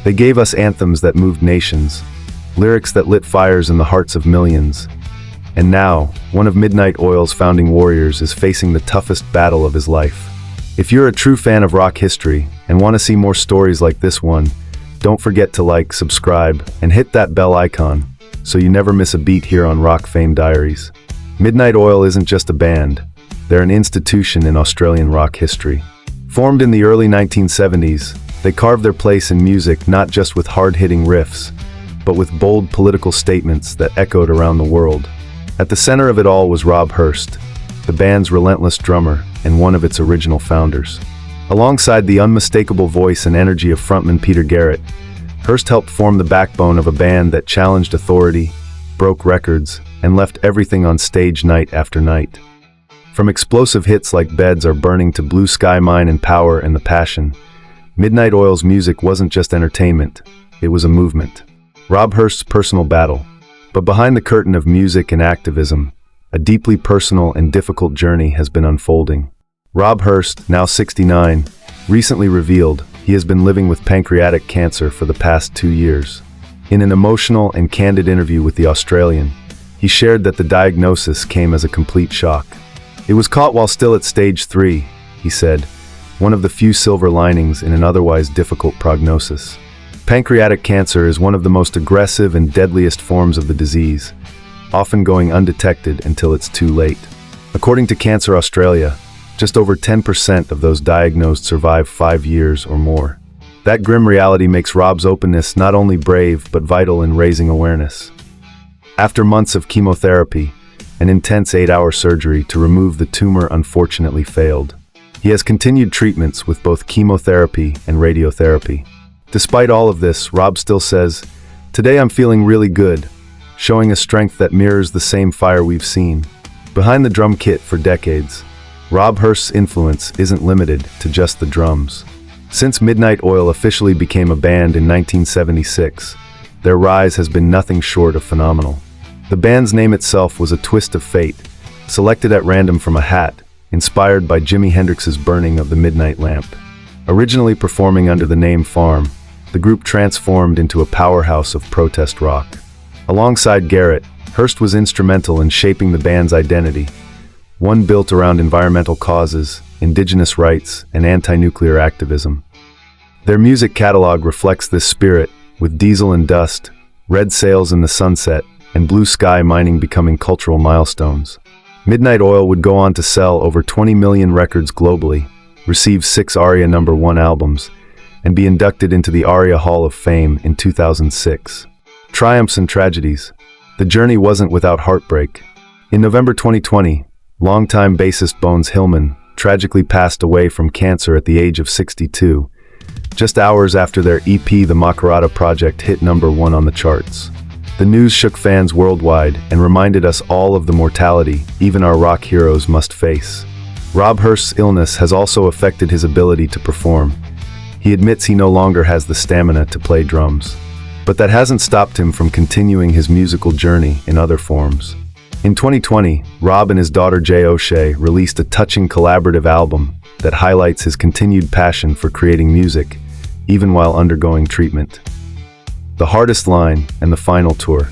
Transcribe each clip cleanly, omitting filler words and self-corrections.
They gave us anthems that moved nations, lyrics that lit fires in the hearts of millions. And now, one of Midnight Oil's founding warriors is facing the toughest battle of his life. If you're a true fan of rock history and want to see more stories like this one, don't forget to like, subscribe, and hit that bell icon so you never miss a beat here on Rock Fame Diaries. Midnight Oil isn't just a band, they're an institution in Australian rock history. Formed in the early 1970s, they carved their place in music not just with hard-hitting riffs, but with bold political statements that echoed around the world. At the center of it all was Rob Hirst, the band's relentless drummer and one of its original founders. Alongside the unmistakable voice and energy of frontman Peter Garrett, Hirst helped form the backbone of a band that challenged authority, broke records, and left everything on stage night after night. From explosive hits like Beds Are Burning to Blue Sky Mine and Power and the Passion, Midnight Oil's music wasn't just entertainment, it was a movement. Rob Hirst's personal battle. But behind the curtain of music and activism, a deeply personal and difficult journey has been unfolding. Rob Hirst, now 69, recently revealed he has been living with pancreatic cancer for the past 2 years. In an emotional and candid interview with The Australian, he shared that the diagnosis came as a complete shock. It was caught while still at stage 3, he said, one of the few silver linings in an otherwise difficult prognosis. Pancreatic cancer is one of the most aggressive and deadliest forms of the disease, often going undetected until it's too late. According to Cancer Australia, just over 10% of those diagnosed survive 5 years or more. That grim reality makes Rob's openness not only brave but vital in raising awareness. After months of chemotherapy, an intense 8-hour surgery to remove the tumor unfortunately failed. He has continued treatments with both chemotherapy and radiotherapy. Despite all of this, Rob still says, "Today I'm feeling really good," showing a strength that mirrors the same fire we've seen. Behind the drum kit for decades, Rob Hirst's influence isn't limited to just the drums. Since Midnight Oil officially became a band in 1976, their rise has been nothing short of phenomenal. The band's name itself was a twist of fate, selected at random from a hat, inspired by Jimi Hendrix's burning of the midnight lamp. Originally performing under the name Farm, the group transformed into a powerhouse of protest rock. Alongside Garrett, Hirst was instrumental in shaping the band's identity, one built around environmental causes, indigenous rights, and anti-nuclear activism. Their music catalog reflects this spirit, with Diesel and Dust, Red Sails in the Sunset, and Blue Sky Mining becoming cultural milestones. Midnight Oil would go on to sell over 20 million records globally, receive 6 ARIA No. 1 albums, and be inducted into the ARIA Hall of Fame in 2006. Triumphs and tragedies. The journey wasn't without heartbreak. In November 2020, longtime bassist Bones Hillman tragically passed away from cancer at the age of 62, just hours after their EP The Makarata Project hit No. 1 on the charts. The news shook fans worldwide and reminded us all of the mortality even our rock heroes must face. Rob Hirst's illness has also affected his ability to perform. He admits he no longer has the stamina to play drums. But that hasn't stopped him from continuing his musical journey in other forms. In 2020, Rob and his daughter Jay O'Shea released a touching collaborative album that highlights his continued passion for creating music, even while undergoing treatment. The Hardest Line and the Final Tour.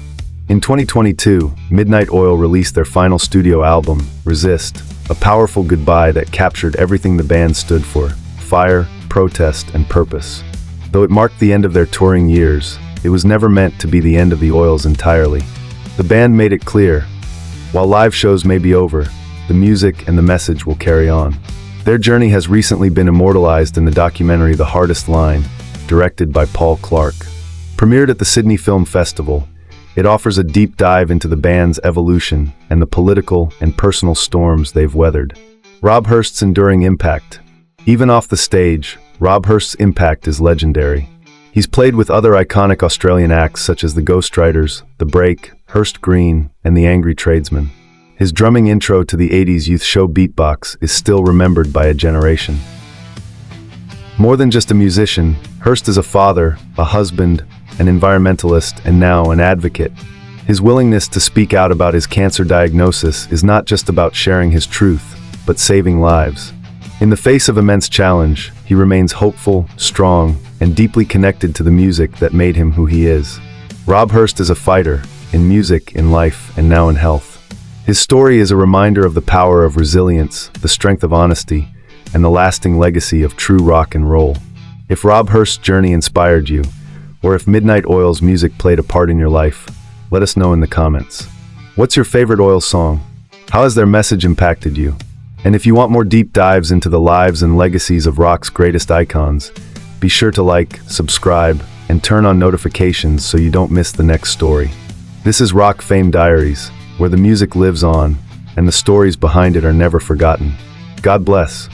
In 2022, Midnight Oil released their final studio album, Resist, a powerful goodbye that captured everything the band stood for: fire, protest, and purpose. Though it marked the end of their touring years, it was never meant to be the end of the Oils entirely. The band made it clear, while live shows may be over, the music and the message will carry on. Their journey has recently been immortalized in the documentary The Hardest Line, directed by Paul Clark. Premiered at the Sydney Film Festival, it offers a deep dive into the band's evolution and the political and personal storms they've weathered. Rob Hirst's enduring impact. Even off the stage, Rob Hirst's impact is legendary. He's played with other iconic Australian acts such as the Ghostwriters, The Break, Hirst Green, and The Angry Tradesman. His drumming intro to the 80s youth show Beatbox is still remembered by a generation. More than just a musician, Hirst is a father, a husband, an environmentalist, and now an advocate. His willingness to speak out about his cancer diagnosis is not just about sharing his truth, but saving lives. In the face of immense challenge, he remains hopeful, strong, and deeply connected to the music that made him who he is. Rob Hirst is a fighter, in music, in life, and now in health. His story is a reminder of the power of resilience, the strength of honesty, and the lasting legacy of true rock and roll. If Rob Hirst's journey inspired you, or if Midnight Oil's music played a part in your life, let us know in the comments. What's your favorite Oil song? How has their message impacted you? And if you want more deep dives into the lives and legacies of rock's greatest icons, be sure to like, subscribe, and turn on notifications so you don't miss the next story. This is Rock Fame Diaries, where the music lives on, and the stories behind it are never forgotten. God bless.